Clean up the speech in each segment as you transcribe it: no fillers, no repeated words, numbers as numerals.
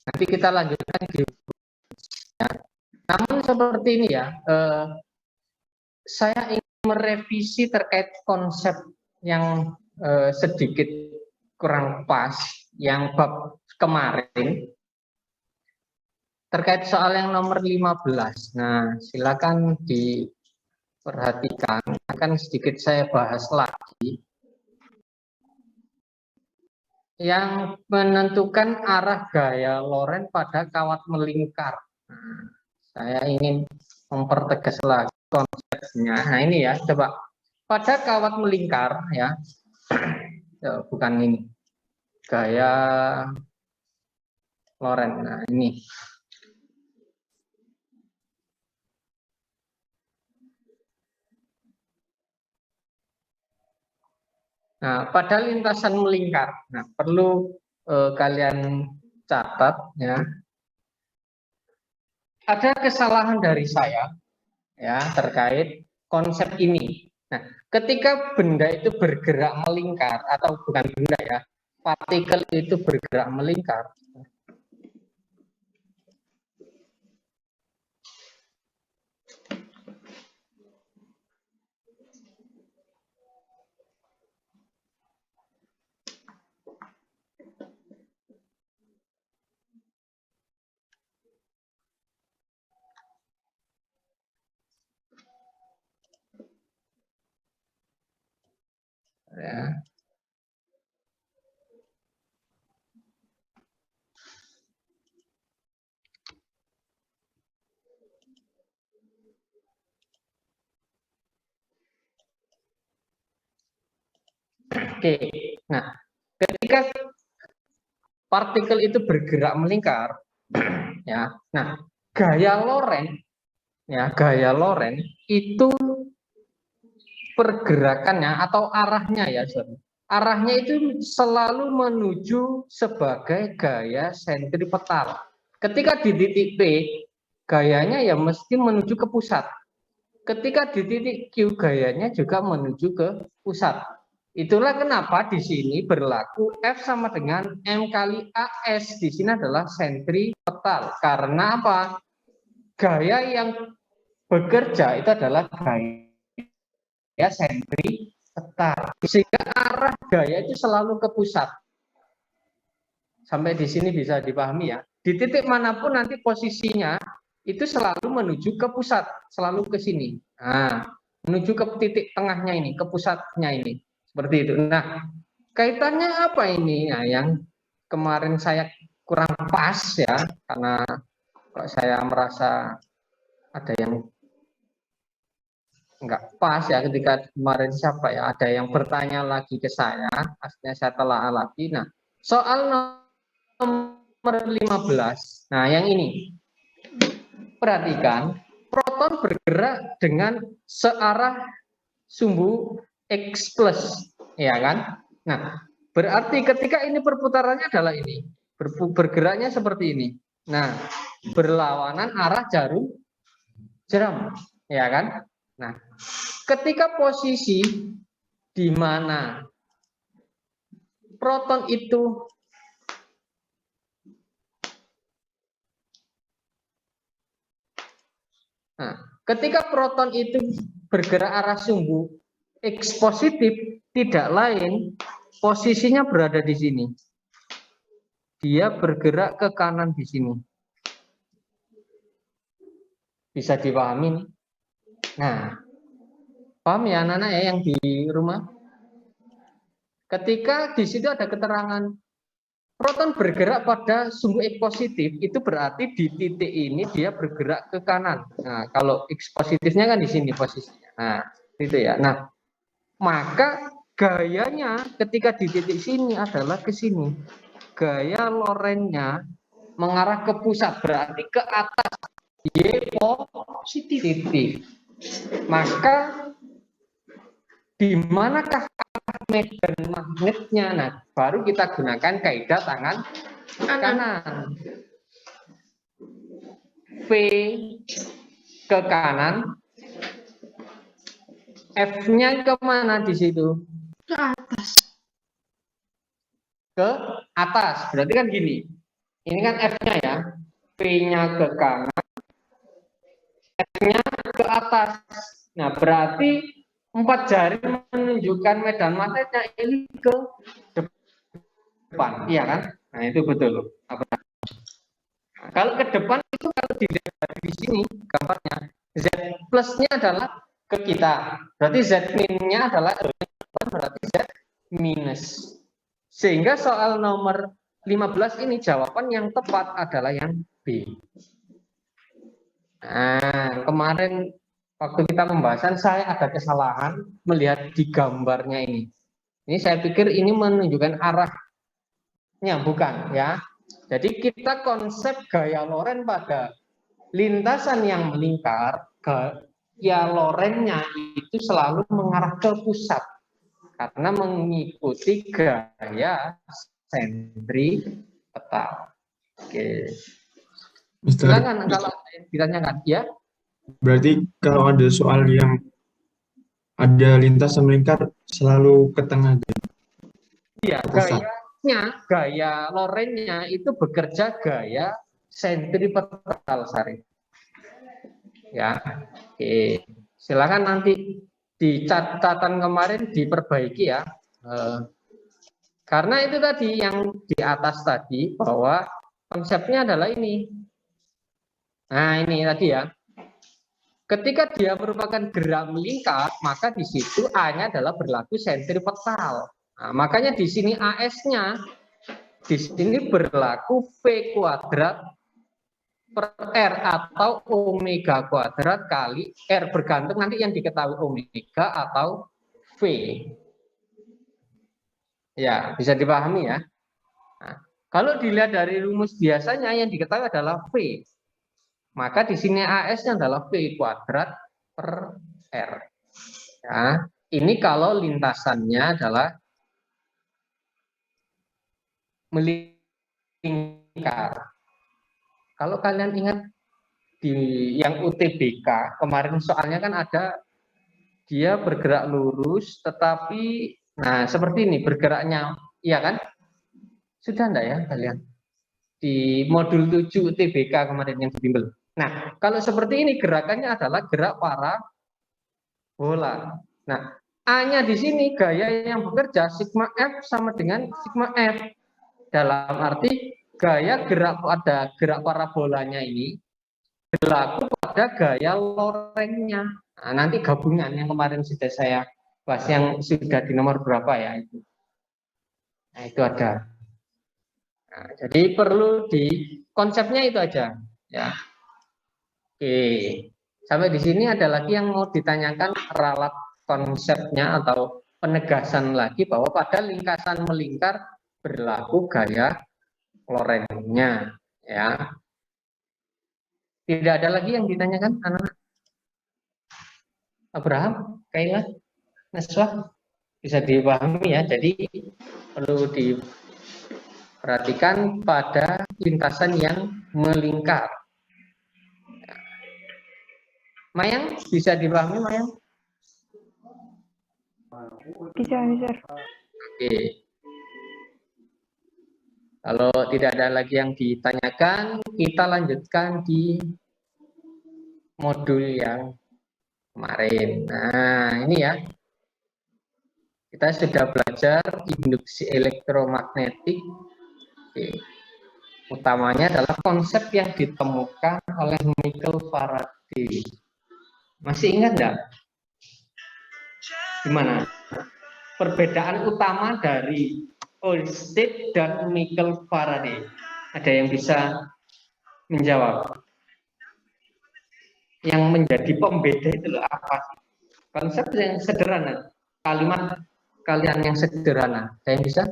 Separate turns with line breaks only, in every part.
Nanti kita lanjutkan di ya. Namun seperti ini ya, saya ingin merevisi terkait konsep yang sedikit kurang pas yang bab kemarin terkait soal yang nomor 15. Nah, silakan diperhatikan, akan sedikit saya bahas lagi. Yang menentukan arah gaya Lorentz pada kawat melingkar. Nah, saya ingin mempertegas lagi konsepnya. Nah, ini ya, coba pada kawat melingkar ya, bukan ini gaya Lorentz. Nah, ini nah, pada lintasan melingkar. Nah, perlu kalian catat ya. Ada kesalahan dari saya ya terkait konsep ini. Nah, ketika benda itu bergerak melingkar atau bukan benda ya, partikel itu bergerak melingkar. Ya. Oke, nah ketika partikel itu bergerak melingkar, ya, nah gaya Lorentz itu pergerakannya atau arahnya ya, sorry. Arahnya itu selalu menuju sebagai gaya sentripetal. Ketika di titik P, gayanya ya mesti menuju ke pusat. Ketika di titik Q, gayanya juga menuju ke pusat. Itulah kenapa di sini berlaku F sama dengan M kali AS. Di sini adalah sentripetal. Karena apa? Gaya yang bekerja itu adalah gaya sentripetal. Sehingga arah gaya itu selalu ke pusat. Sampai di sini bisa dipahami ya. Di titik manapun nanti posisinya itu selalu menuju ke pusat, selalu ke sini. Nah, menuju ke titik tengahnya ini, ke pusatnya ini. Seperti itu. Nah, kaitannya apa ini? Nah, yang kemarin saya kurang pas ya, karena kok saya merasa ada yang nggak pas ya ketika kemarin siapa ya, ada yang bertanya lagi ke saya, akhirnya saya telah lagi. Nah, soal nomor 15. Nah, yang ini. Perhatikan, proton bergerak dengan searah sumbu X plus, ya kan? Nah, berarti ketika ini perputarannya adalah ini, bergeraknya seperti ini. Nah, berlawanan arah jarum jeram, ya kan? Nah, ketika posisi di mana proton itu ketika proton itu bergerak arah sumbu X positif, tidak lain posisinya berada di sini. Dia bergerak ke kanan di sini. Bisa dipahami? Nah, paham ya anak-anak ya yang di rumah? Ketika di situ ada keterangan proton bergerak pada sumbu X positif, itu berarti di titik ini dia bergerak ke kanan. Nah, kalau X positifnya kan di sini posisinya. Nah, itu ya. Nah, maka gayanya ketika di titik sini adalah ke sini. Gaya Lorentz-nya mengarah ke pusat, berarti ke atas. Y positif. Maka di manakah medan magnetnya? Nah, baru kita gunakan kaidah tangan kanan. V ke kanan, F-nya kemana di situ?
Ke atas.
Ke atas. Berarti kan gini. Ini kan F-nya ya, P-nya ke kanan, F-nya ke atas. Nah, berarti 4 jari menunjukkan medan magnetnya ini ke depan, iya kan? Nah, itu betul. Nah, kalau ke depan itu kalau dilihat dari sini gambarnya, Z plusnya adalah ke kita. Berarti Z minnya adalah berarti Z minus. Sehingga soal nomor 15 ini jawaban yang tepat adalah yang B. Nah, kemarin waktu kita pembahasan saya ada kesalahan melihat di gambarnya ini. Ini saya pikir ini menunjukkan arahnya, bukan ya. Jadi kita konsep gaya Lorentz pada lintasan yang melingkar, gaya Lorentz-nya itu selalu mengarah ke pusat karena mengikuti gaya sentripetal. Oke.
Mister,
Silakan kalau ada yang ditanyakan ya.
berarti kalau ada soal yang ada lintasan melingkar selalu ke tengah dan
Iya,
ke pusat.
gaya Lorentz-nya itu bekerja gaya sentripetal, Sari. Ya, oke. Silakan nanti di catatan kemarin diperbaiki ya. Karena itu tadi yang di atas tadi bahwa konsepnya adalah ini. Nah, ini tadi ya. Ketika dia merupakan gerak melingkar, maka di situ A-nya adalah berlaku sentripetal. Nah, makanya di sini AS-nya di sini berlaku V kuadrat per R atau omega kuadrat kali R, bergantung nanti yang diketahui omega atau V. Ya, bisa dipahami ya. Nah, kalau dilihat dari rumus biasanya yang diketahui adalah V. Maka di sini AS-nya adalah V kuadrat per R. Ya, ini kalau lintasannya adalah melingkar. Kalau kalian ingat di yang UTBK kemarin soalnya kan ada dia bergerak lurus tetapi nah seperti ini bergeraknya, iya kan? Sudah enggak ya kalian? Di modul 7 UTBK kemarin yang di bimbel. Nah, kalau seperti ini gerakannya adalah gerak parabola. Nah, A-nya di sini gaya yang bekerja sigma F sama dengan sigma F. Dalam arti gaya gerak parabolanya ini berlaku pada gaya Lorentz-nya. Nah, nanti gabungan yang kemarin sudah saya bahas yang sudah di nomor berapa ya itu. Nah, itu ada. Nah, jadi perlu di konsepnya itu aja ya. Oke. Sampai di sini ada lagi yang mau ditanyakan ralat konsepnya atau penegasan lagi bahwa pada lintasan melingkar berlaku gaya Lorentz-nya ya. Tidak ada lagi yang ditanyakan anak-anak? Abraham, Kaila, Naswa, bisa dipahami ya. Jadi perlu diperhatikan pada lintasan yang melingkar. Mayang, bisa dipahami Mayang?
Bisa, bisa.
Oke. Kalau tidak ada lagi yang ditanyakan, kita lanjutkan di modul yang kemarin. Nah, ini ya. Kita sudah belajar induksi elektromagnetik. Oke. Utamanya adalah konsep yang ditemukan oleh Michael Faraday. Masih ingat enggak? Gimana? Perbedaan utama dari Ørsted dan Michael Faraday. Ada yang bisa menjawab? Yang menjadi pembeda itu apa? Konsep yang sederhana. Kalimat kalian yang sederhana. Ada yang bisa?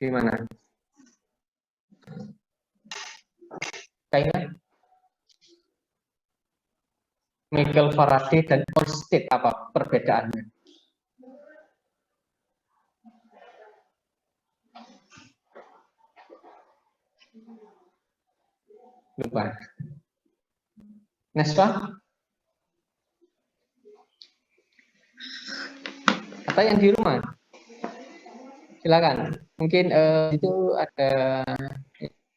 Gimana? Kayaknya Michael Faraday dan Ørsted apa perbedaannya? Lupa. Neswa? Atau yang di rumah? Silakan. Mungkin itu ada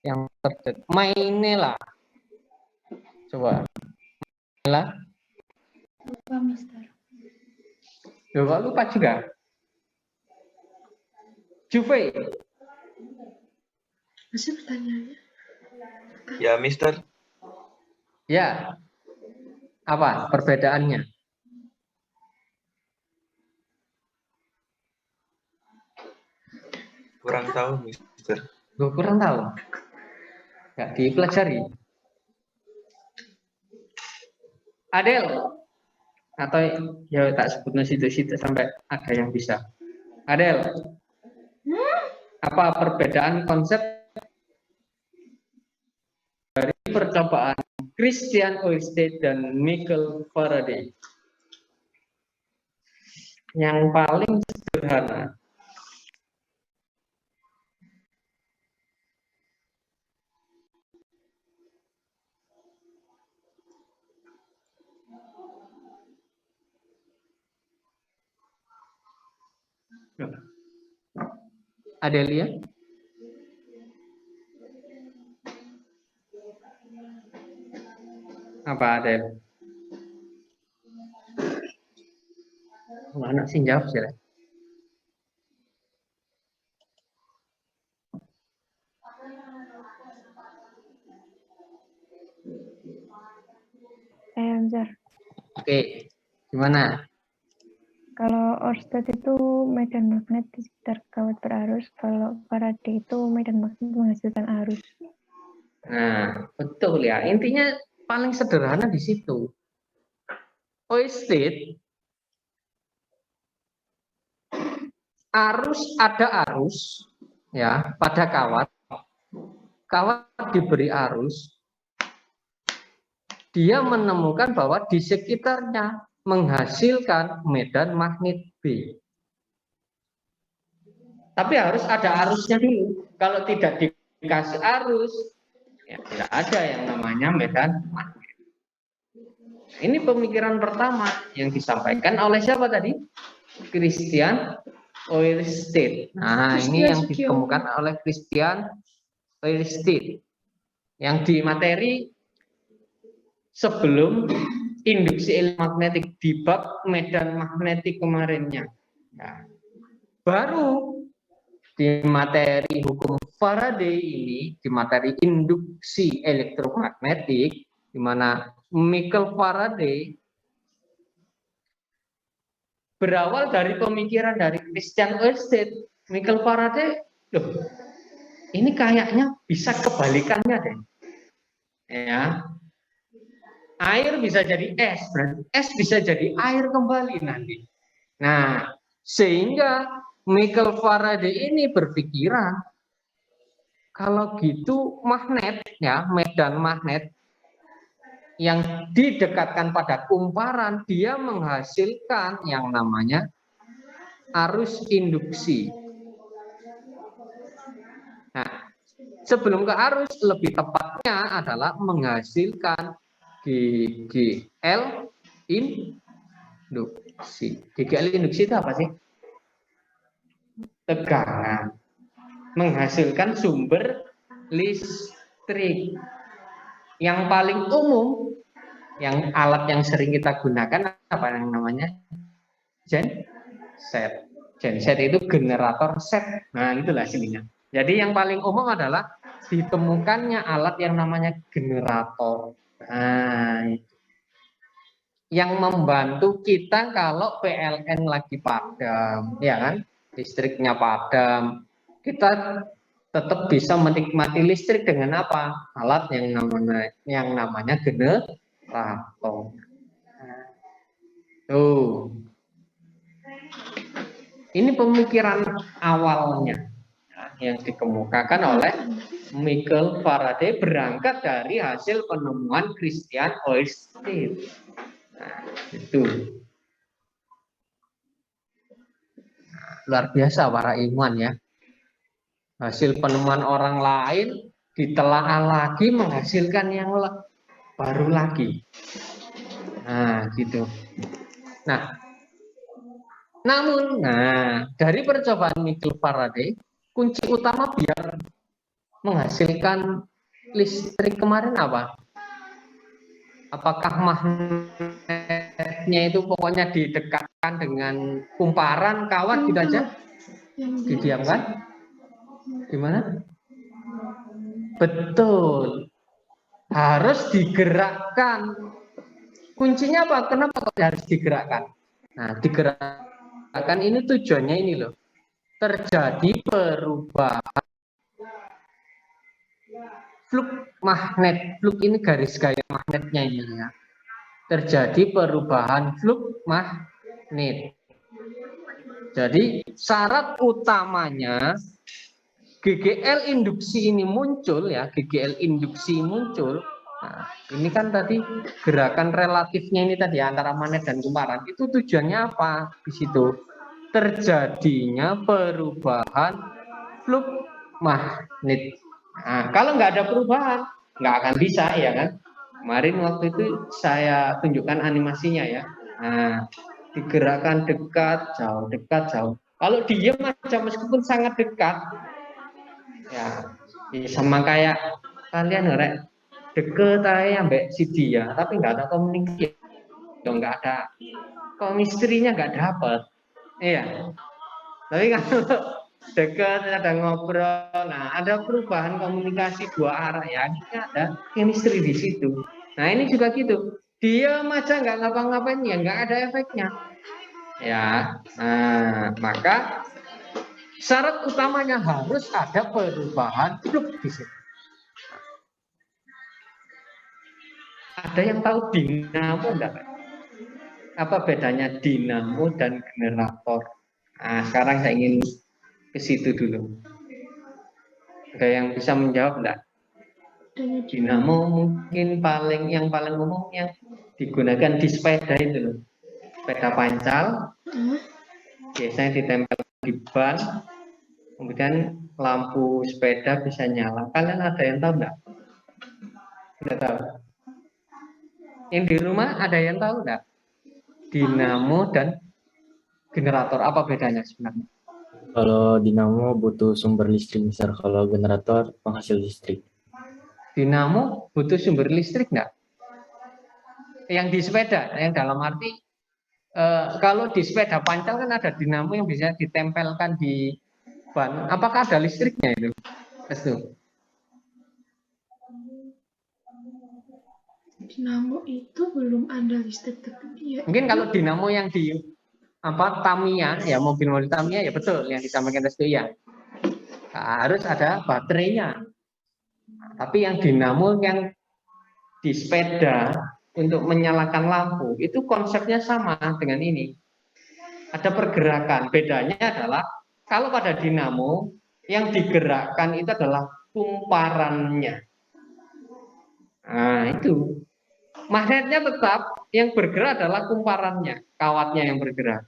yang terdekat. Mainela. Coba. Mainela.
Lupa, Mister.
Loh, kok lupa juga? Juve.
Masih pertanyaannya?
Ya, Mister.
Ya. Apa perbedaannya?
Kurang tahu, Mister.
Gue kurang tahu. Nggak dipelajari. Adel. Atau ya tak sebutnya situ-situ sampai ada yang bisa. Adel. Apa perbedaan konsep dari percobaan Christian Oystead dan Michael Faraday? Yang paling sederhana. Adelia? Apa Adel? Anak sih jawab sih.
Mister.
Oke, gimana?
Kalau Oersted itu medan magnet di sekitar kawat berarus, kalau Faraday itu medan magnet menghasilkan arus.
Nah, betul ya. Intinya paling sederhana di situ. Oystead, ada arus ya pada kawat. Kawat diberi arus, dia menemukan bahwa di sekitarnya menghasilkan medan magnet B. Tapi harus ada arusnya dulu. Kalau tidak dikasih arus, ya tidak ada yang namanya medan magnet. Ini pemikiran pertama yang disampaikan oleh siapa tadi? Christian Oystead. Nah, ini yang ditemukan oleh Christian Oystead. Yang di materi sebelum induksi elektromagnetik di bab medan magnetik kemarinnya. Nah, baru di materi hukum Faraday ini, di materi induksi elektromagnetik, di mana Michael Faraday berawal dari pemikiran dari Christian Ørsted. Michael Faraday, loh, ini kayaknya bisa kebalikannya deh. Ya, air bisa jadi es, berarti es bisa jadi air kembali nanti. Nah, sehingga Michael Faraday ini berpikiran kalau gitu magnet ya, medan magnet yang didekatkan pada kumparan dia menghasilkan yang namanya arus induksi. Nah, sebelum ke arus lebih tepatnya adalah menghasilkan GGL induksi. GGL induksi itu apa sih? Tegangan. Menghasilkan sumber listrik. Yang paling umum, yang alat yang sering kita gunakan apa yang namanya? Genset. Genset itu generator set. Nah, itulah aslinya. Jadi yang paling umum adalah ditemukannya alat yang namanya generator. Nah, yang membantu kita kalau PLN lagi padam, ya kan? Listriknya padam. Kita tetap bisa menikmati listrik dengan apa? Alat yang namanya generator. Tuh. Ini pemikiran awalnya yang dikemukakan oleh Michael Faraday berangkat dari hasil penemuan Christian Ørsted. Nah, itu luar biasa para ilmuwan ya. Hasil penemuan orang lain ditelaah lagi menghasilkan yang baru lagi. Nah, gitu. Nah, Namun, dari percobaan Michael Faraday, kunci utama biar menghasilkan listrik kemarin apa? Apakah magnetnya itu pokoknya didekatkan dengan kumparan kawat gitu aja? Didiamkan? Gimana? Betul. Harus digerakkan. Kuncinya apa? Kenapa kok harus digerakkan? Nah, digerakkan ini tujuannya ini loh. Terjadi perubahan fluk magnet. Fluk ini garis gaya magnetnya ini ya. Terjadi perubahan fluk magnet. Jadi syarat utamanya GGL induksi ini muncul ya, GGL induksi muncul. Nah, ini kan tadi gerakan relatifnya ini tadi antara magnet dan kumparan. Itu tujuannya apa? Di situ terjadinya perubahan fluk magnet. Nah, kalau nggak ada perubahan, nggak akan bisa ya kan? Kemarin waktu itu saya tunjukkan animasinya ya. Nah, digerakkan dekat, jauh. Kalau diam aja meskipun sangat dekat, ya sama kayak kalian ngerek deket aja ambek si dia, tapi nggak ada komunikasi, nggak ada kemistrinya, nggak dapet. Iya. Tapi kalau dekat ada ngobrol, nah ada perubahan komunikasi dua arah ya, akhirnya ada chemistry di situ. Nah ini juga gitu, dia aja nggak ngapa-ngapain ya nggak ada efeknya. Ya, nah, maka syarat utamanya harus ada perubahan fluk di situ. Ada yang tahu dinamo enggak? Apa bedanya dinamo dan generator? Nah, sekarang saya ingin ke situ dulu. Ada yang bisa menjawab enggak? Dinamo mungkin yang paling umum yang digunakan di sepeda itu loh. Sepeda pancal, biasanya ditempel di ban, kemudian lampu sepeda bisa nyala. Kalian ada yang tahu enggak? Enggak tahu. Yang di rumah ada yang tahu enggak? Dinamo dan generator apa bedanya sebenarnya?
Kalau dinamo butuh sumber listrik besar, kalau generator penghasil listrik.
Dinamo butuh sumber listrik enggak? Yang di sepeda, yang dalam arti kalau di sepeda pancal kan ada dinamo yang bisa ditempelkan di ban. Apakah ada listriknya itu? Betul.
Dinamo itu belum ada listrik, tapi ya
Mungkin kalau dinamo yang di Tamiya ya, mobil Tamiya ya betul yang disampaikan Restu ya. Harus ada baterainya. Tapi yang dinamo yang di sepeda untuk menyalakan lampu itu konsepnya sama dengan ini. Ada pergerakan. Bedanya adalah kalau pada dinamo yang digerakkan itu adalah kumparannya. Nah, itu. Magnetnya tetap, yang bergerak adalah kumparannya, kawatnya yang bergerak.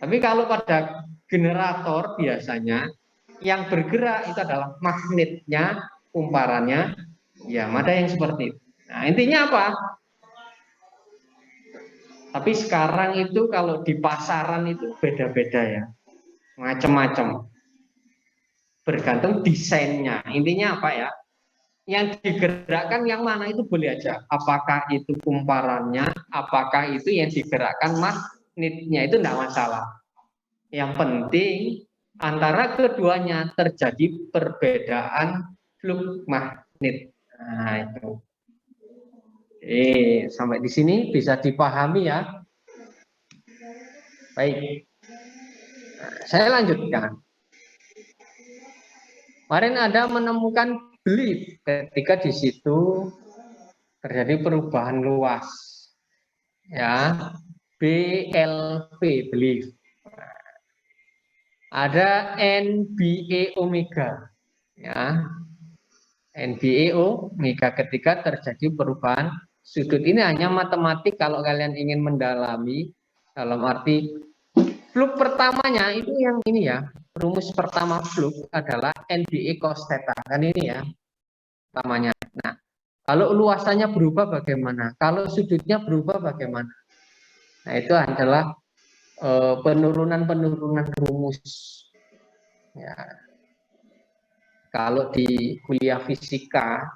Tapi kalau pada generator biasanya yang bergerak itu adalah magnetnya, kumparannya, ya ada yang seperti itu. Nah, intinya apa? Tapi sekarang itu kalau di pasaran itu beda-beda ya, macam-macam. Bergantung desainnya. Intinya apa ya? Yang digerakkan yang mana itu boleh aja. Apakah itu kumparannya, apakah itu yang digerakkan magnetnya, itu tidak masalah. Yang penting antara keduanya terjadi perbedaan fluk magnet. Nah, itu. Sampai di sini bisa dipahami ya. Baik. Saya lanjutkan. Kemarin Anda menemukan belief ketika di situ terjadi perubahan luas. Ya, BLV belief. Ada NBA omega. Ya. NBA omega ketika terjadi perubahan sudut. Ini hanya matematik kalau kalian ingin mendalami dalam arti fluk pertamanya itu yang ini ya. Rumus pertama fluk adalah NBA cos theta. Kan ini ya pertamanya. Nah, kalau luasannya berubah bagaimana? Kalau sudutnya berubah bagaimana? Nah, itu adalah penurunan rumus. Ya. Kalau di kuliah fisika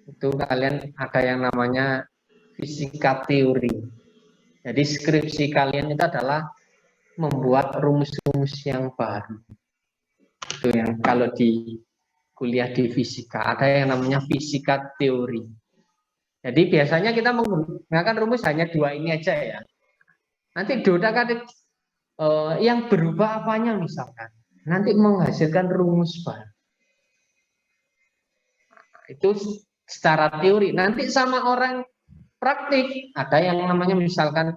itu kalian ada yang namanya fisika teori. Jadi skripsi kalian itu adalah membuat rumus-rumus yang baru. Itu yang kalau di kuliah di fisika ada yang namanya fisika teori. Jadi biasanya kita menggunakan rumus hanya dua ini aja ya. Nanti di otak-atik yang berubah apanya misalkan, nanti menghasilkan rumus baru. Itu secara teori. Nanti sama orang praktik ada yang namanya misalkan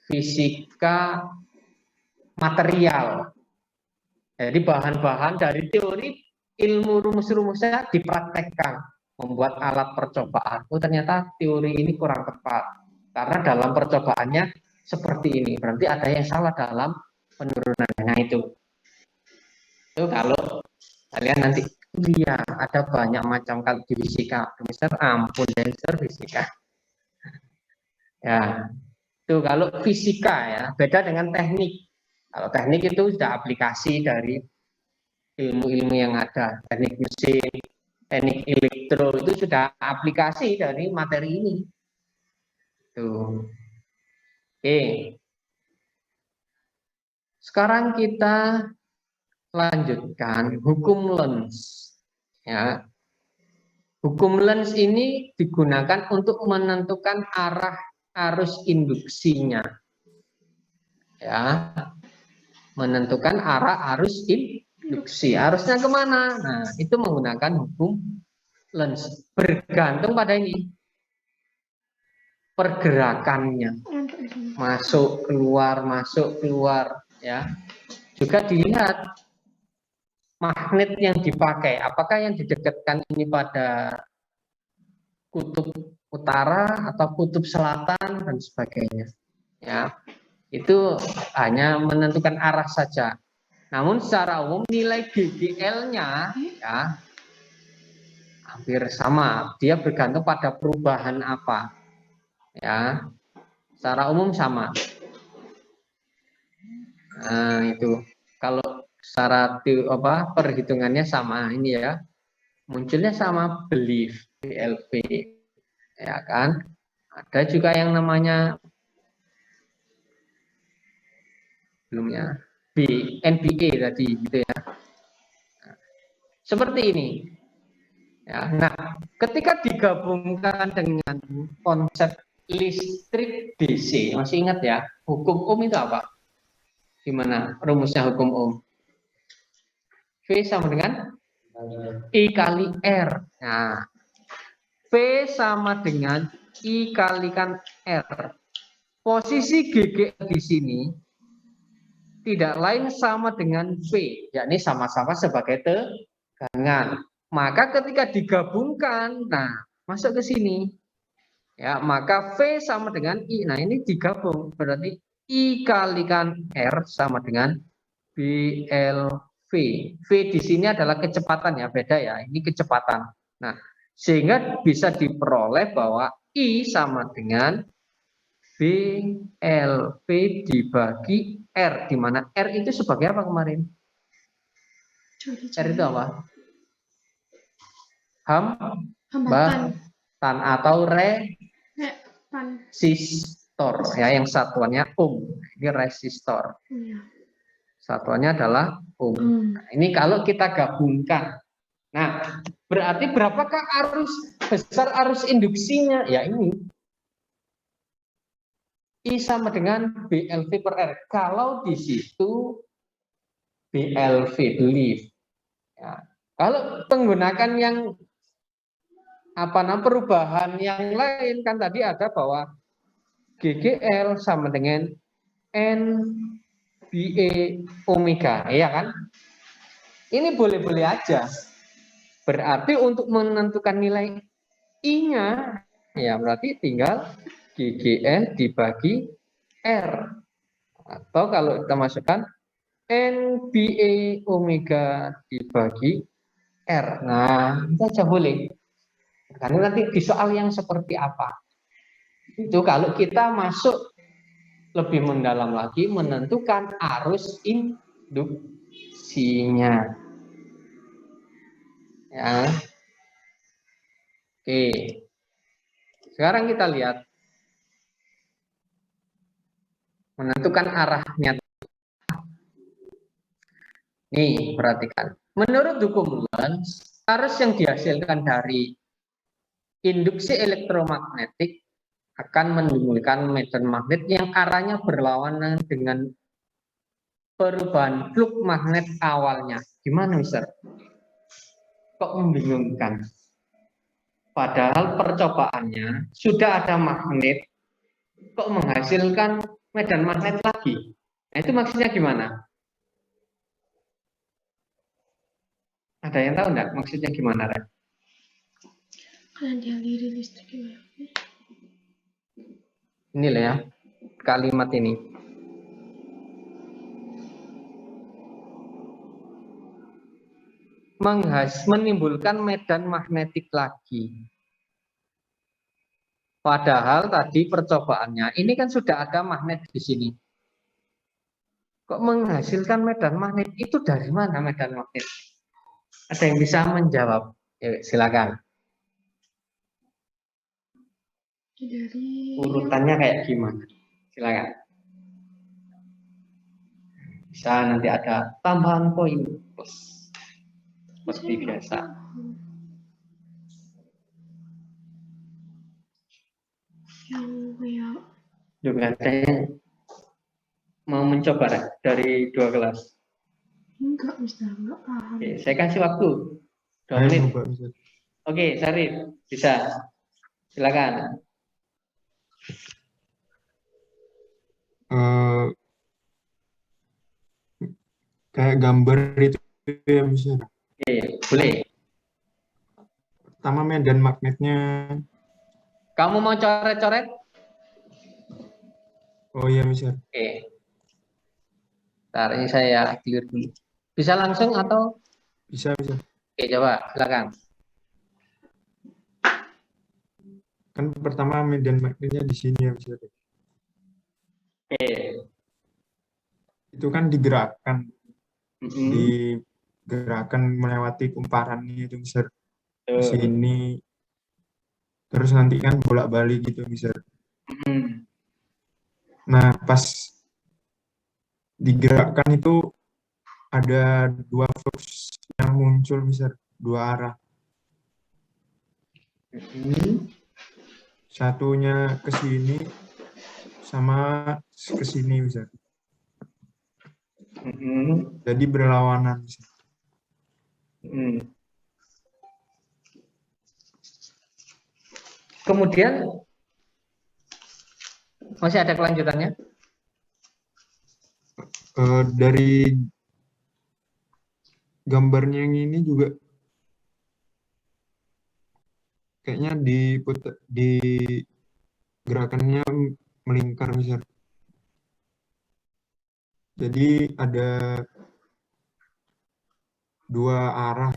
fisika material. Jadi bahan-bahan dari teori, ilmu rumus-rumusnya dipraktekkan, membuat alat percobaan. Oh ternyata teori ini kurang tepat karena dalam percobaannya seperti ini. Berarti ada yang salah dalam penurunannya itu. Itu kalau kalian nanti kuliah ada banyak macam kalau di fisika, misalnya ampun dancer fisika. Ya, itu kalau fisika ya beda dengan teknik. Kalau teknik itu sudah aplikasi dari ilmu-ilmu yang ada, teknik mesin, teknik elektro itu sudah aplikasi dari materi ini. Tuh. Oke. Sekarang kita lanjutkan hukum Lenz. Ya. Hukum Lenz ini digunakan untuk menentukan arah arus induksinya. Ya. Menentukan arah arus induksi. Arusnya kemana? Nah, itu menggunakan hukum Lenz. Bergantung pada ini. Pergerakannya. Masuk, keluar, ya. Juga dilihat magnet yang dipakai. Apakah yang didekatkan ini pada kutub utara atau kutub selatan dan sebagainya. Ya. Itu hanya menentukan arah saja. Namun secara umum nilai GGL-nya ya hampir sama. Dia bergantung pada perubahan apa. Ya. Secara umum sama. Nah, itu. Kalau secara perhitungannya sama ini ya. Munculnya sama belief BLV. Ya kan? Ada juga yang namanya belumnya NBA tadi gitu ya. Seperti ini. Ya, nah, ketika digabungkan dengan konsep listrik DC, masih ingat ya, hukum Ohm itu apa? Gimana rumusnya hukum Ohm? V sama dengan I kali R. Nah, V sama dengan I kalikan R. Posisi GGL di sini tidak lain sama dengan V, yakni sama-sama sebagai tegangan. Maka ketika digabungkan, nah masuk ke sini, ya maka V sama dengan I. Nah ini digabung, berarti I kalikan R sama dengan BLV. V di sini adalah kecepatan ya, beda ya. Ini kecepatan. Nah sehingga bisa diperoleh bahwa I sama dengan BLV dibagi R, di mana R itu sebagai apa kemarin? R itu apa? Hambatan atau resistor ya, yang satuannya ohm. Ini resistor. Satuannya adalah ohm. Nah, ini kalau kita gabungkan. Nah, berarti berapakah besar arus induksinya? Ya ini. I sama dengan BLV per R. Kalau di situ BLV, belief. Ya. Kalau menggunakan yang perubahan yang lain kan tadi ada bahwa GGL sama dengan NBA omega, ya kan? Ini boleh-boleh aja. Berarti untuk menentukan nilai I-nya, ya berarti tinggal GGL dibagi R. Atau kalau kita masukkan NBA omega dibagi R. Nah, itu aja boleh. Karena nanti di soal yang seperti apa. Itu kalau kita masuk lebih mendalam lagi menentukan arus induksinya. Ya. Oke. Sekarang kita lihat menentukan arahnya. Nih, perhatikan. Menurut hukum Lorentz, arus yang dihasilkan dari induksi elektromagnetik akan menimbulkan medan magnet yang arahnya berlawanan dengan perubahan flux magnet awalnya. Gimana, Mister? Kok membingungkan? Padahal percobaannya sudah ada magnet, kok menghasilkan medan magnet lagi? Nah, itu maksudnya gimana? Ada yang tahu enggak maksudnya gimana, Ren?
Karena dialiri listrik ya.
Inilah ya kalimat ini. Menimbulkan medan magnetik lagi. Padahal tadi percobaannya ini kan sudah ada magnet di sini. Kok menghasilkan medan magnet? Itu dari mana medan magnet? Ada yang bisa menjawab? Ya, silakan.
Dari
Urutannya kayak gimana? Silakan. Bisa nanti ada tambahan poin plus seperti biasa.
yang kayak
Juga ada yang mau mencoba Ren, dari 2 kelas.
enggak, Mister, enggak paham.
Oke, saya kasih waktu 2
Ayo
menit.
coba, Mister.
Oke, Sarif, bisa. Silakan.
Kayak gambar itu ya, Mister.
Oke, boleh.
Pertama medan magnetnya.
Kamu mau coret-coret?
Oh iya, Mister.
Oke. Ntar ini saya clear dulu. Bisa langsung atau?
Bisa.
Oke, coba. Silakan.
Kan pertama medan magnetnya di sini ya, Mister.
Oke.
Itu kan digerakkan,
Mm-mm.
digerakkan melewati kumparannya itu, Mister. Ke
Tuh.
sini. Terus nanti kan bolak-balik gitu, Mister.
Mm-mm.
Nah, pas digerakkan itu ada 2 flux yang muncul, Mister. 2 arah.
Mm-mm.
Satunya ke sini sama ke sini, Mister.
Mm-mm.
Jadi berlawanan, Mister.
Mm. Kemudian masih ada kelanjutannya?
Dari gambarnya yang ini juga kayaknya di gerakannya melingkar, Mister. Jadi ada 2 arah.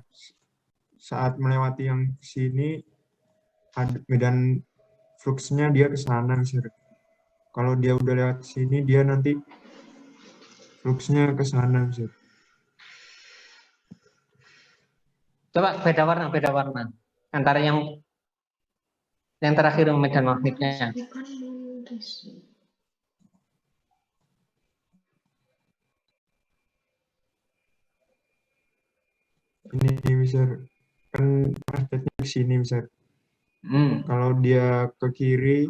Saat melewati yang ke sini, medan fluxnya dia ke sana, Mister. Kalau dia udah lewat sini, dia nanti fluxnya ke sana, Mister.
Coba beda warna antara yang terakhir medan magnetnya.
bukan nulis.
Ini, Mister. Kan magnetnya ke sini, Mister. Kalau dia ke kiri,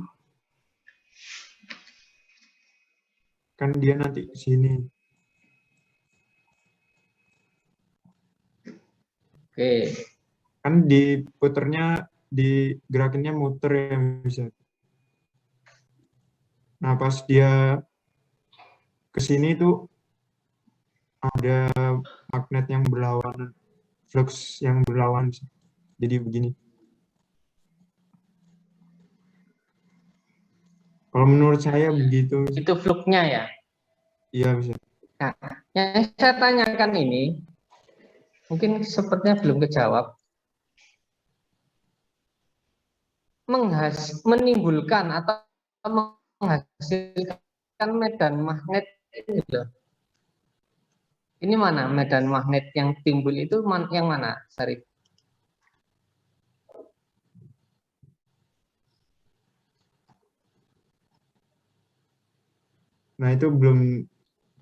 kan dia nanti ke sini.
Oke.
Kan diputernya, digerakinnya muter ya, Mister. Nah, pas dia ke sini tuh ada magnet yang berlawanan, flux yang berlawanan. Jadi begini. Kalau menurut saya begitu.
Itu fluknya ya.
Iya, bisa.
Nah, yang saya tanyakan ini mungkin sepertinya belum kejawab. Menimbulkan atau menghasilkan kan medan magnet ini loh. Ini mana medan magnet yang timbul itu yang mana, Sarif?
Nah, itu belum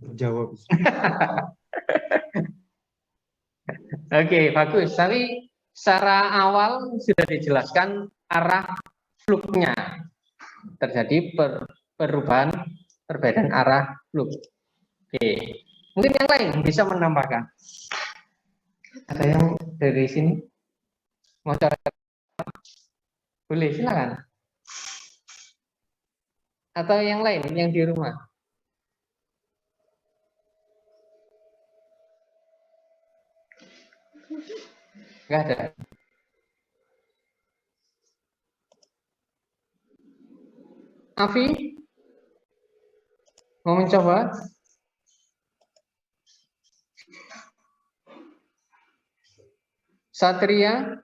terjawab.
Oke, bagus. Tapi secara awal sudah dijelaskan arah fluknya. Terjadi perbedaan arah fluk. Oke. Mungkin yang lain bisa menambahkan. Ada yang dari sini mau coret? Boleh, silakan. Atau yang lain yang di rumah? Enggak ada. Afi mau mencoba? Satria,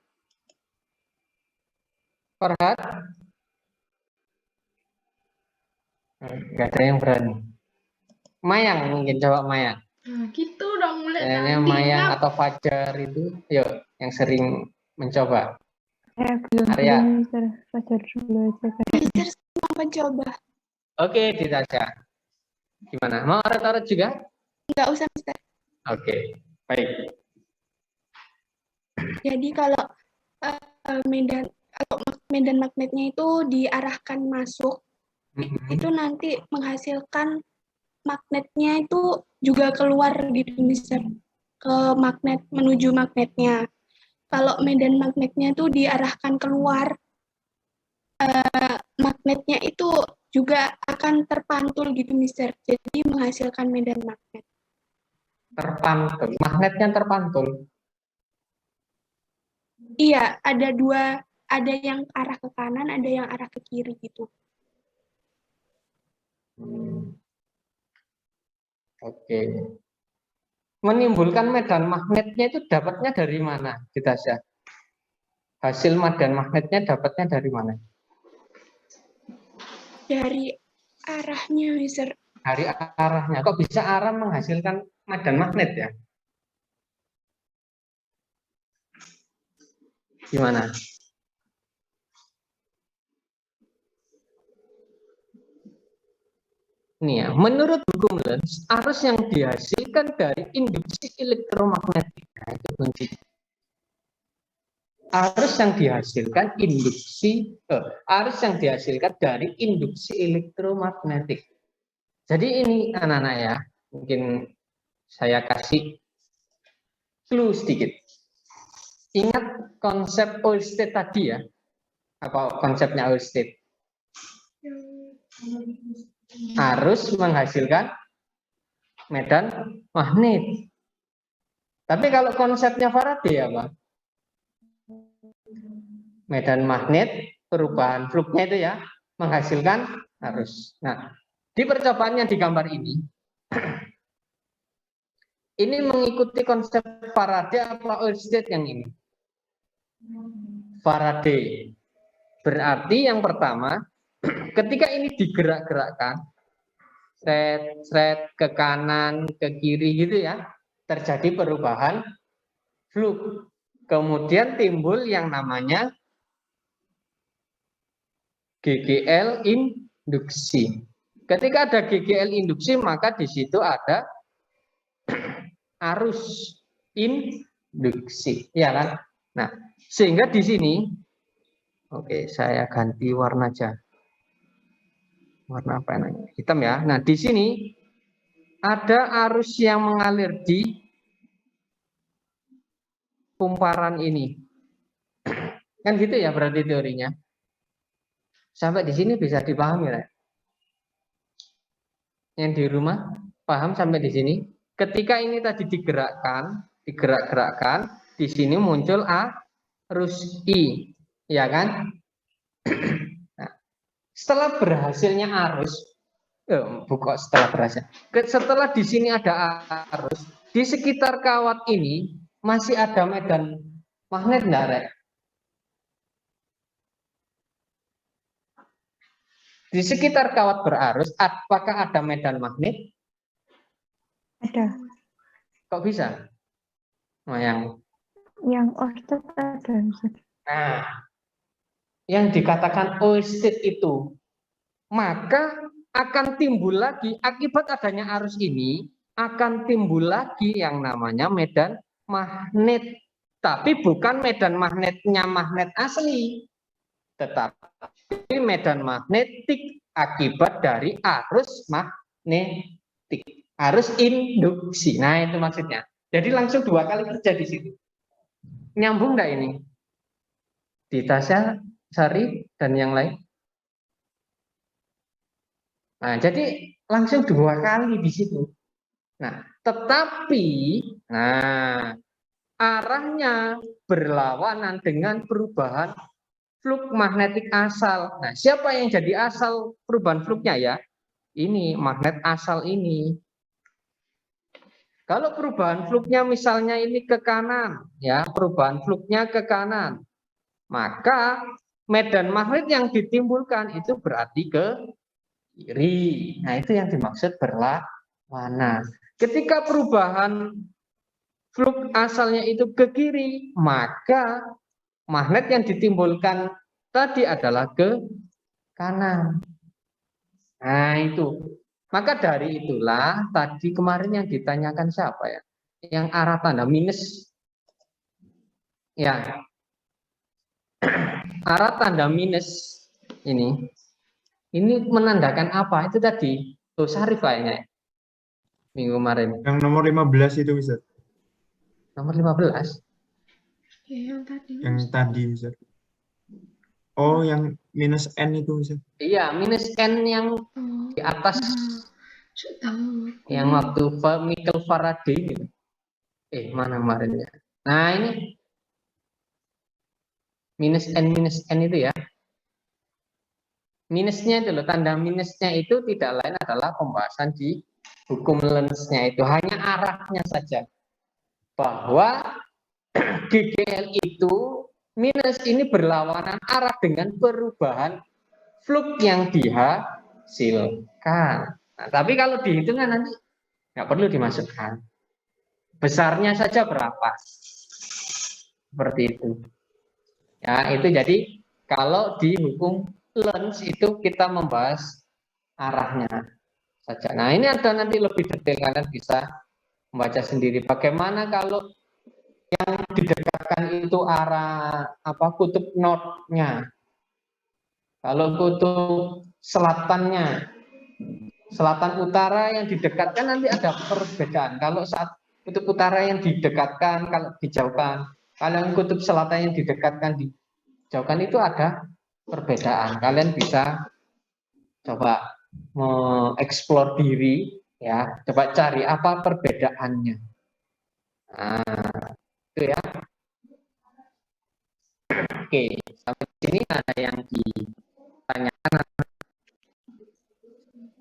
Farhat, nggak ada yang berani. Mayang mungkin, coba Mayang.
Nah, gitu dong mulai
Kayaknya
tadi.
Mayang
Ngap.
atau Fajar itu, yuk yang sering mencoba.
Belum
Arya.
dulu, Mister. Fajar dulu aja.
Mister mau mencoba.
Oke, Ditasya. Gimana? Mau oret-oret juga?
Nggak usah, Mister.
Oke, baik.
Jadi kalau medan magnetnya itu diarahkan masuk, itu nanti menghasilkan magnetnya itu juga keluar gitu, Mister. Ke magnet, menuju magnetnya. Kalau medan magnetnya itu diarahkan keluar, magnetnya itu juga akan terpantul gitu, Mister. Jadi menghasilkan medan magnet.
Terpantul, magnetnya terpantul.
Iya, ada dua, ada yang arah ke kanan, ada yang arah ke kiri gitu.
Oke. Menimbulkan medan magnetnya itu dapatnya dari mana, Ditasya? Hasil medan magnetnya dapatnya dari mana?
Dari arahnya, Mister.
Dari arahnya. Kok bisa arah menghasilkan medan magnet ya? Gimana? Ini ya, menurut hukum Lens, arus yang dihasilkan dari induksi elektromagnetik. Nah, itu kunci. Arus yang dihasilkan dari induksi elektromagnetik. Jadi ini anak-anak ya, mungkin saya kasih clue sedikit. Ingat konsep Oersted tadi ya? Apa konsepnya Oersted? Arus menghasilkan medan magnet. Tapi kalau konsepnya Faraday apa? Medan magnet, perubahan fluknya itu ya, menghasilkan arus. Nah, di percobaan yang digambar ini mengikuti konsep Faraday apa Oersted yang ini? Faraday. Berarti yang pertama, ketika ini digerak-gerakkan, seret ke kanan, ke kiri gitu ya, terjadi perubahan fluk. Kemudian timbul yang namanya GGL induksi. Ketika ada GGL induksi, maka di situ ada arus induksi, ya kan? Nah, sehingga di sini, oke, saya ganti warna aja. Warna apa namanya? Hitam ya. Nah, di sini ada arus yang mengalir di kumparan ini. Kan gitu ya berarti teorinya. Sampai di sini bisa dipahami ya? Yang di rumah paham sampai di sini? Ketika ini tadi digerak-gerakkan, di sini muncul arus I, ya kan? Nah, setelah berhasilnya arus, setelah di sini ada arus, di sekitar kawat ini masih ada medan magnet enggak, Rek? Di sekitar kawat berarus, apakah ada medan magnet?
Ada.
Kok bisa? Nah,
Yang orsted ada, Ustaz.
nah, yang dikatakan oerstед itu, maka akan timbul lagi akibat adanya arus ini, akan timbul lagi yang namanya medan magnet. Tapi bukan medan magnetnya magnet asli, tetapi medan magnetik akibat dari arus magnetik, arus induksi. Nah, itu maksudnya. Jadi langsung 2 kali kerja di situ. Nyambung nggak ini? Di Tasya, Sari, dan yang lain? Nah, jadi langsung 2 kali di situ. Nah, tetapi, arahnya berlawanan dengan perubahan fluk magnetik asal. Nah, siapa yang jadi asal perubahan fluknya ya? Ini magnet asal ini. Kalau perubahan fluknya misalnya ini ke kanan, ya, perubahan fluknya ke kanan, maka medan magnet yang ditimbulkan itu berarti ke kiri. Nah, itu yang dimaksud berlawanan. Ketika perubahan fluk asalnya itu ke kiri, maka magnet yang ditimbulkan tadi adalah ke kanan. Nah, itu. Maka dari itulah tadi kemarin yang ditanyakan siapa ya? Yang arah tanda minus. Ya. Arah tanda minus ini menandakan apa? Itu tadi. Tuh Sarif kayaknya minggu kemarin.
Yang nomor 15 itu Ustaz.
Nomor 15.
Ya, yang tadi.
Yang tadi Ustaz. Oh, yang minus N itu Ustaz.
Iya, minus N yang
Oh,
di atas
saya tahu.
yang waktu Michael Faraday gitu. Mana kemarin ya? Nah, ini minus N itu ya. Minusnya itu loh, tanda minusnya itu tidak lain adalah pembahasan di hukum Lenznya itu, hanya arahnya saja. Bahwa GGL itu minus ini berlawanan arah dengan perubahan fluk yang dihasilkan. Nah, tapi kalau dihitungan nanti nggak perlu dimasukkan. Besarnya saja berapa? Seperti itu. Ya, itu jadi kalau di hukum Lenz itu kita membahas arahnya saja. Nah, ini ada nanti lebih detail, kalian bisa membaca sendiri. Bagaimana kalau yang didekatkan itu arah kutub northnya, kalau kutub selatannya, selatan utara yang didekatkan nanti ada perbedaan. Kalau saat kutub utara yang didekatkan, kalau dijauhkan, kalau yang kutub selatan yang didekatkan, dijauhkan, itu ada perbedaan. Kalian bisa coba mengeksplor diri, ya, coba cari apa perbedaannya. Nah, itu ya. Oke, sampai sini ada yang ditanyakan.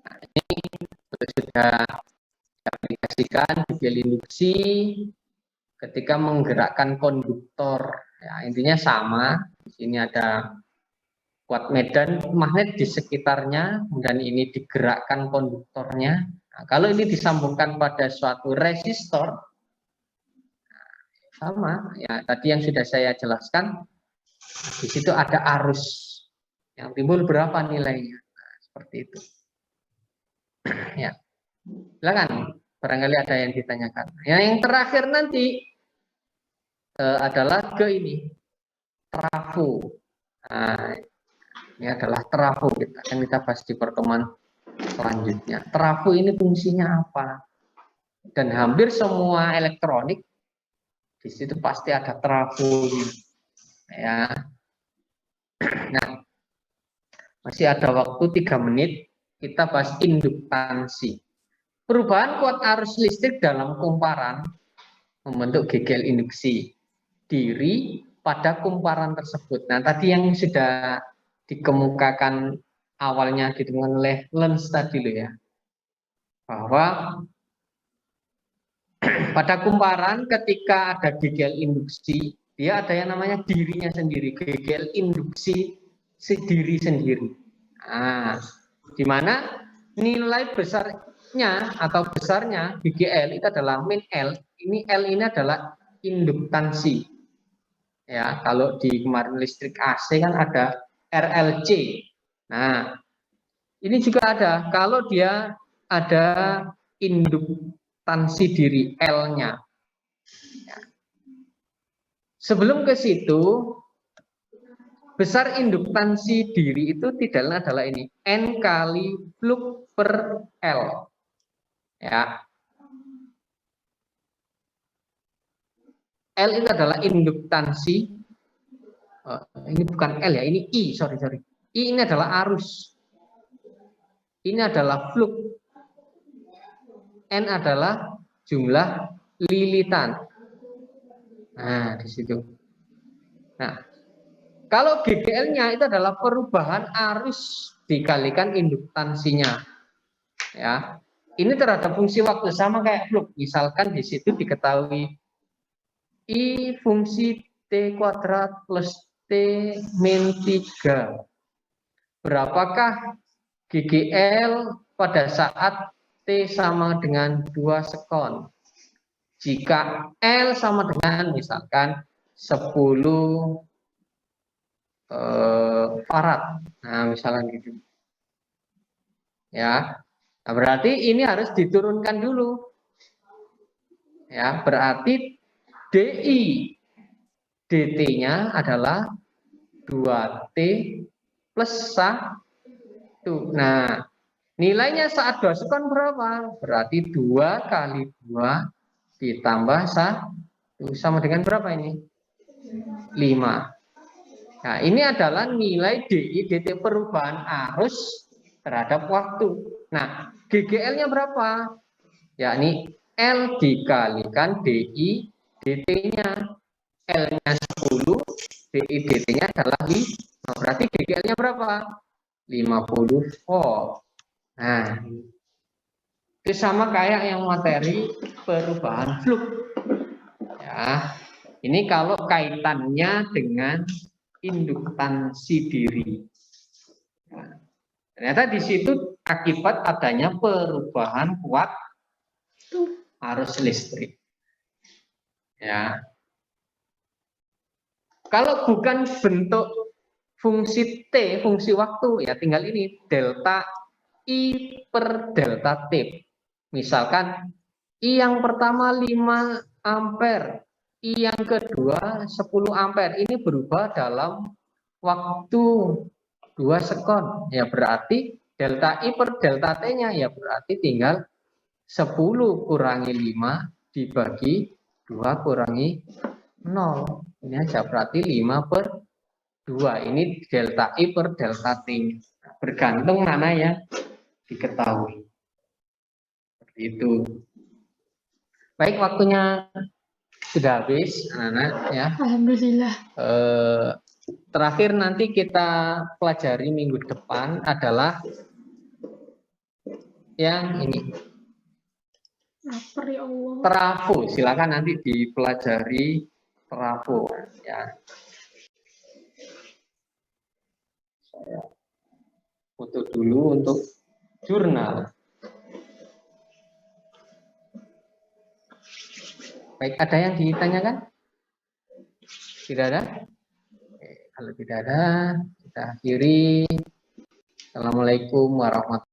Nah, ini sudah diaplikasikan GGL induksi ketika menggerakkan konduktor. Ya, intinya sama. Di sini ada kuat medan magnet di sekitarnya, dan ini digerakkan konduktornya. Nah, kalau ini disambungkan pada suatu resistor, sama ya tadi yang sudah saya jelaskan, di situ ada arus yang timbul berapa nilainya. Nah, seperti itu. Ya, silakan, barangkali ada yang ditanyakan. Yang terakhir nanti adalah ke ini trafo. Nah, ini adalah trafo, akan kita bahas di pertemuan selanjutnya. Trafo ini fungsinya apa? Dan hampir semua elektronik di situ pasti ada trafonya. Ya. Nah, masih ada waktu 3 menit, kita bahas induktansi. Perubahan kuat arus listrik dalam kumparan membentuk GGL induksi diri pada kumparan tersebut. Nah, tadi yang sudah dikemukakan awalnya ditemukan oleh Lenz tadi loh ya, bahwa pada kumparan ketika ada GGL induksi, dia ada yang namanya dirinya sendiri, GGL induksi diri sendiri. Nah, di mana nilai besarnya atau besarnya GGL itu adalah min L. L ini adalah induktansi. Ya, kalau di kemarin listrik AC kan ada RLC. Nah, ini juga ada kalau dia ada induktansi diri L-nya. Ya. Sebelum ke situ, besar induktansi diri itu tidak adalah ini, N kali flux per L. Ya. L itu adalah induktansi. Ini bukan L ya, ini I, sorry. I ini adalah arus. Ini adalah flux. N adalah jumlah lilitan. Nah, di situ. Nah, kalau GGL-nya itu adalah perubahan arus dikalikan induktansinya. Ya. Ini terhadap fungsi waktu sama kayak flux. Misalkan di situ diketahui I fungsi T kuadrat plus T min 3. Berapakah GGL pada saat T sama dengan 2 sekon? Jika L sama dengan misalkan 10 farad. Nah, misalnya gitu. Ya. Nah, berarti ini harus diturunkan dulu. Ya, berarti DI DT-nya adalah 2T plus 1. Nah, nilainya saat 2 sekon berapa? Berarti 2 kali 2 ditambah 1 sama dengan berapa ini? 5. Nah, ini adalah nilai DI DT perubahan arus terhadap waktu. Nah, GGL-nya berapa? Yakni L dikalikan DI DT-nya. L-nya 10, DI DT-nya adalah 5. Berarti GGL-nya berapa? 50 volt. Nah, itu sama kayak yang materi perubahan flux. Ya, ini kalau kaitannya dengan induktansi diri. Nah, ternyata di situ akibat adanya perubahan kuat arus listrik. Ya. Kalau bukan bentuk fungsi T, fungsi waktu, ya tinggal ini delta I per delta T. Misalkan I yang pertama 5 ampere, I yang kedua 10 ampere. Ini berubah dalam waktu 2 sekon. Ya berarti delta I per delta T-nya ya berarti tinggal 10 kurangi 5 dibagi 2 kurangi 0. Ini aja berarti 5 per 2. Ini delta I per delta T. Bergantung mana yang diketahui. Seperti itu. Baik, waktunya sudah habis, anak-anak ya.
Alhamdulillah.
Terakhir nanti kita pelajari minggu depan adalah yang ini.
Lapar ya Allah.
Trafo. Silakan nanti dipelajari trafo ya. Saya foto dulu untuk jurnal. Baik, ada yang ditanyakan? Tidak ada? Oke, kalau tidak ada, kita akhiri. Assalamualaikum warahmatullahi wabarakatuh.